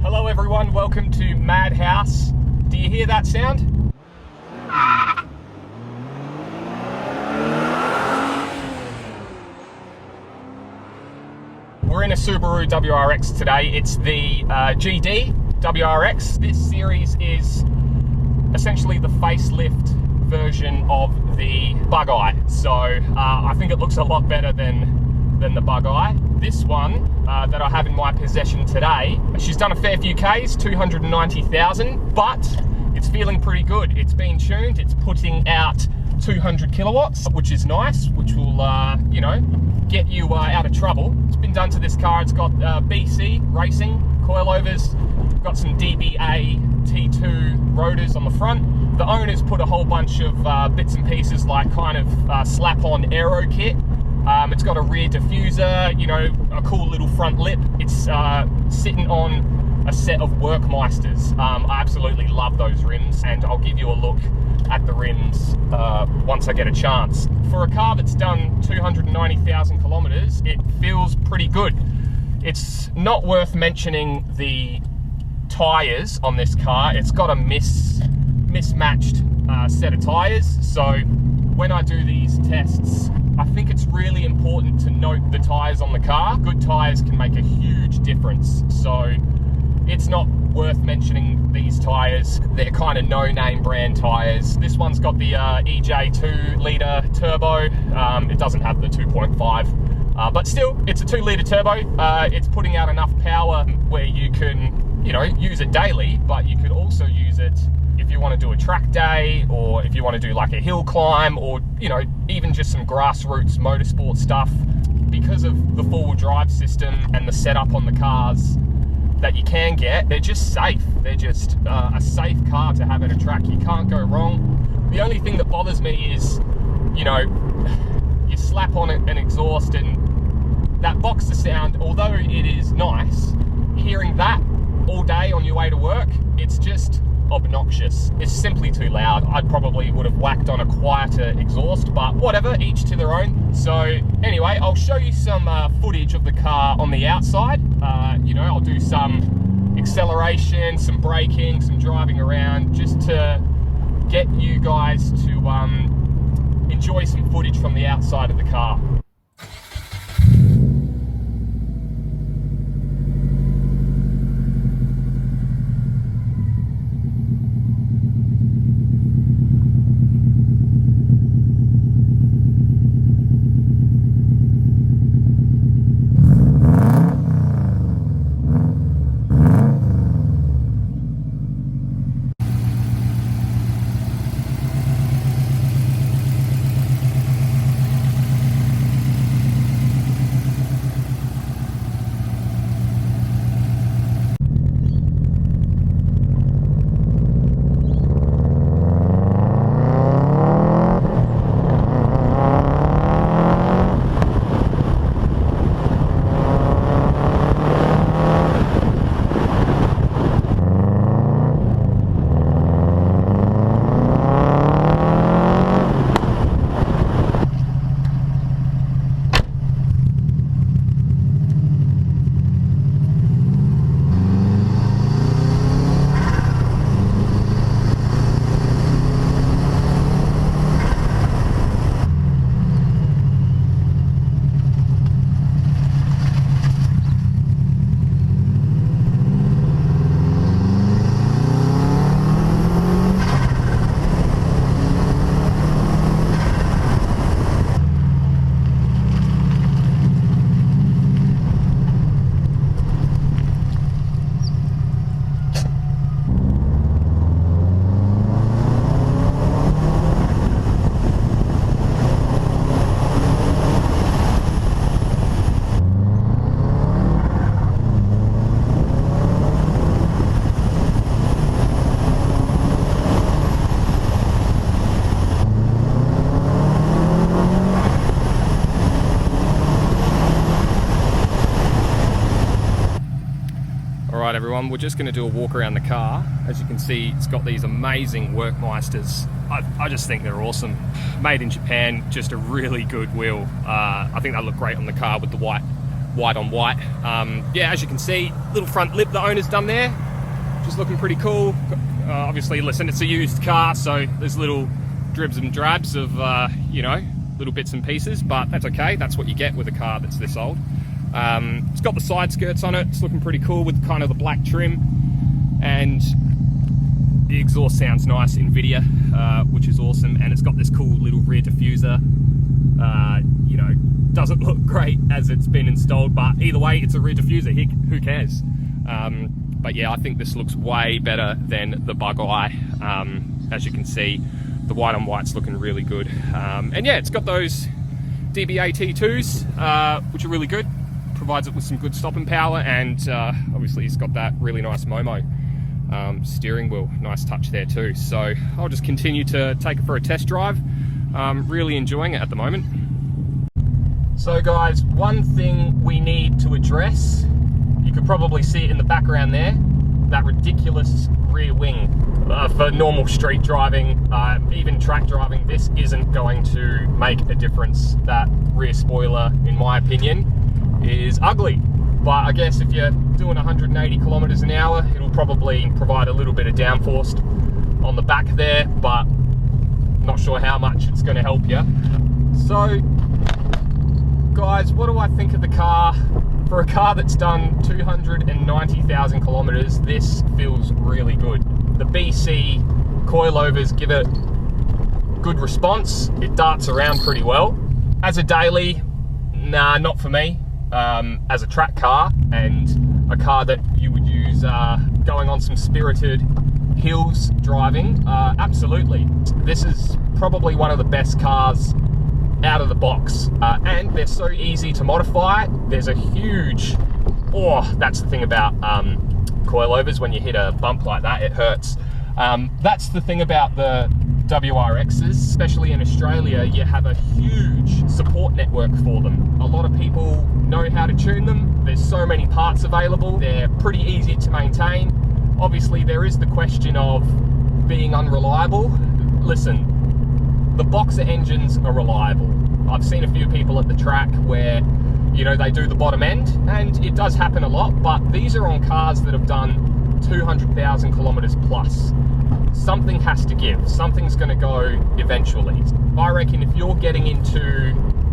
Hello everyone, welcome to Madhouse. Do you hear that sound? We're in a Subaru WRX today. It's the GD WRX. This series is essentially the facelift version of the Bug-Eye. So I think it looks a lot better than the Bug-Eye. This one that I have in my possession today, she's done a fair few Ks, 290,000, but it's feeling pretty good. It's been tuned, it's putting out 200 kilowatts, which is nice, which will, you know, get you out of trouble. It's been done to this car. It's got BC racing coilovers, got some DBA T2 rotors on the front. The owners put a whole bunch of bits and pieces like kind of slap-on aero kit. It's got a rear diffuser, you know, a cool little front lip. It's sitting on a set of Workmeisters. I absolutely love those rims, and I'll give you a look at the rims once I get a chance. For a car that's done 290,000 kilometers, it feels pretty good. It's not worth mentioning the tires on this car. It's got a mismatched set of tires, so when I do these tests, I think it's really important to note the tires on the car. Good tires can make a huge difference, so it's not worth mentioning these tires. They're kind of no-name brand tires. This one's got the EJ 2-litre turbo. It doesn't have the 2.5, but still, it's a 2-litre turbo. It's putting out enough power where you can, you know, use it daily, but you could also use it if you want to do a track day, or if you want to do like a hill climb, or, you know, even just some grassroots motorsport stuff. Because of the four-wheel drive system and the setup on the cars that you can get, they're just safe. They're just a safe car to have at a track. You can't go wrong. The only thing that bothers me is, you know, you slap on an exhaust and that boxer sound, although it is nice, hearing that all day on your way to work, it's just obnoxious. It's simply too loud. I probably would have whacked on a quieter exhaust, but whatever, each to their own. So anyway, I'll show you some footage of the car on the outside. You know, I'll do some acceleration, some braking, some driving around, just to get you guys to enjoy some footage from the outside of the car. Alright everyone, we're just going to do a walk around the car. As you can see, it's got these amazing Workmeisters. I just think they're awesome. Made in Japan, just a really good wheel. I think they look great on the car with the white white on white. Yeah, as you can see, little front lip the owner's done there, just looking pretty cool. Obviously, listen, it's a used car, so there's little dribs and drabs of, you know, little bits and pieces, but that's okay. That's what you get with a car that's this old. It's got the side skirts on it. It's looking pretty cool with kind of the black trim, and the exhaust sounds nice, NVIDIA, which is awesome. And it's got this cool little rear diffuser. You know, doesn't look great as it's been installed, but either way, it's a rear diffuser. Who cares? But yeah, I think this looks way better than the bug eye. As you can see, the white on white's looking really good. And yeah, it's got those DBA T2s, which are really good. Provides it with some good stopping power, and obviously it's got that really nice Momo steering wheel. Nice touch there too. So I'll just continue to take it for a test drive. Really enjoying it at the moment. So guys, one thing we need to address, you could probably see it in the background there, that ridiculous rear wing. For normal street driving, even track driving, this isn't going to make a difference. That rear spoiler, in my opinion, is ugly. But I guess if you're doing 180 kilometers an hour, it'll probably provide a little bit of downforce on the back there, but not sure how much it's going to help you. So guys, what do I think of the car? For a car that's done 290,000 kilometers, this feels really good. The BC coilovers give it good response. It darts around pretty well. As a daily, nah, not for me. As a track car and a car that you would use going on some spirited hills driving, absolutely. This is probably one of the best cars out of the box, and they're so easy to modify. There's a huge, that's the thing about coilovers. When you hit a bump like that, it hurts. That's the thing about the WRXs, especially in Australia. You have a huge support network for them. A lot of people know how to tune them. There's so many parts available. They're pretty easy to maintain. Obviously, there is the question of being unreliable. Listen, the boxer engines are reliable. I've seen a few people at the track where, you know, they do the bottom end, and it does happen a lot, but these are on cars that have done 200,000 kilometers plus. Something has to give. Something's going to go eventually. I reckon if you're getting into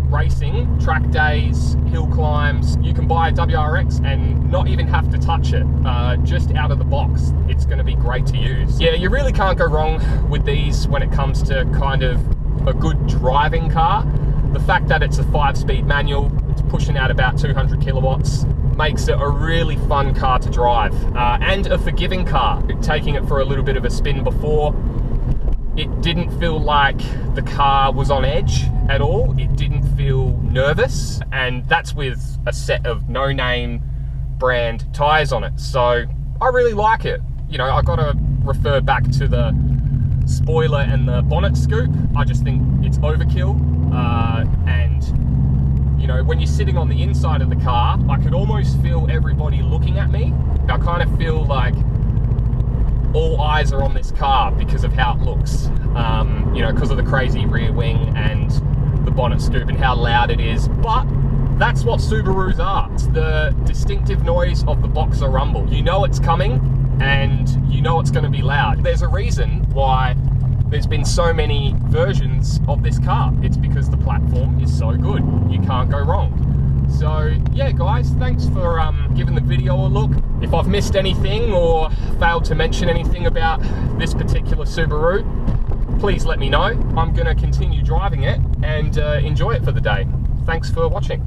racing, track days, hill climbs, you can buy a WRX and not even have to touch it. Just out of the box, it's going to be great to use. Yeah, you really can't go wrong with these when it comes to kind of a good driving car. The fact that it's a 5-speed manual, it's pushing out about 200 kilowatts, makes it a really fun car to drive, and a forgiving car. Taking it for a little bit of a spin before, it didn't feel like the car was on edge at all. It didn't feel nervous, and that's with a set of no-name brand tires on it. So I really like it. You know, I gotta refer back to the spoiler and the bonnet scoop. I just think it's overkill, and you know, when you're sitting on the inside of the car, I could almost feel everybody looking at me. I kind of feel like all eyes are on this car because of how it looks, you know, because of the crazy rear wing and the bonnet scoop and how loud it is. But that's what Subarus are. It's the distinctive noise of the boxer rumble. You know it's coming, and you know it's going to be loud. There's a reason why there's been so many versions of this car. It's because the platform is so good. You can't go wrong. So yeah, guys, thanks for giving the video a look. If I've missed anything or failed to mention anything about this particular Subaru, please let me know. I'm going to continue driving it and enjoy it for the day. Thanks for watching.